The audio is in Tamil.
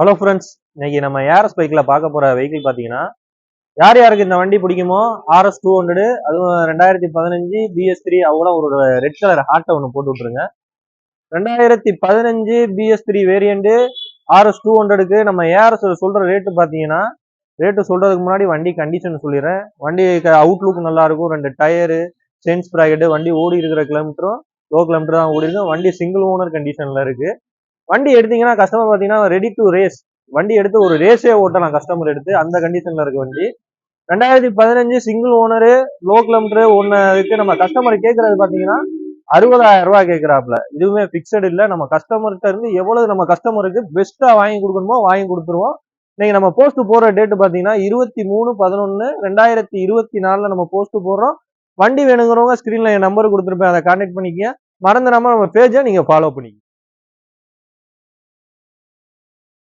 ஹலோ ஃப்ரெண்ட்ஸ், இன்னைக்கு நம்ம ஏஆர்எஸ் பைக்ல பார்க்க போற வெஹிக்கிள் பார்த்தீங்கன்னா, யார் யாருக்கு இந்த வண்டி பிடிக்குமோ RS 200 அதுவும் 2015 BS3 அவ்வளோ ஒரு ரெட் கலர் ஹார்ட்டை ஒன்று போட்டு விட்டுருங்க. 2015 BS3 வேரியண்ட் RS 200க்கு நம்ம ஏஆர்எஸ் சொல்ற ரேட்டு பார்த்தீங்கன்னா, ரேட்டு சொல்றதுக்கு முன்னாடி வண்டி கண்டிஷன் சொல்லிடுறேன். வண்டி அவுட்லுக் நல்லா இருக்கும். 2 டயரு, சென்ஸ் ப்ராக்கெட்டு, வண்டி ஓடி இருக்கிற கிலோமீட்டரும் லோ கிலோமீட்டர் தான் ஓடி இருக்கு. வண்டி சிங்கிள் ஓனர் கண்டிஷன்ல இருக்கு. வண்டி எடுத்தீங்கன்னா கஸ்டமர் பார்த்தீங்கன்னா ரெடி டு ரேஸ், வண்டி எடுத்து ஒரு ரேஸே ஓட்டலாம் கஸ்டமர் எடுத்து, அந்த கண்டிஷன்ல இருக்க வண்டி. 2015 சிங்கிள் ஓனரு, லோ கிலோமீட்டர் ஒன்னுக்கு நம்ம கஸ்டமர் கேட்கறது பார்த்தீங்கன்னா 60,000 ரூபாய் கேட்கிறாப்ல. இதுவுமே பிக்சடு இல்லை. நம்ம கஸ்டமர்கிட்ட இருந்து எவ்வளவு நம்ம கஸ்டமருக்கு பெஸ்ட்டா வாங்கி கொடுக்கணுமோ வாங்கி கொடுத்துருவோம். இன்னைக்கு நம்ம போஸ்ட் போடுற டேட்டு பார்த்தீங்கன்னா 23/11/2024 நம்ம போஸ்ட் போடுறோம். வண்டி வேணுங்கிறவங்க ஸ்கிரீன்ல என் நம்பர் கொடுத்துருப்பேன், அதை கான்டாக்ட் பண்ணிக்க. மறந்துடாம நம்ம பேஜை நீங்க ஃபாலோ பண்ணிக்க.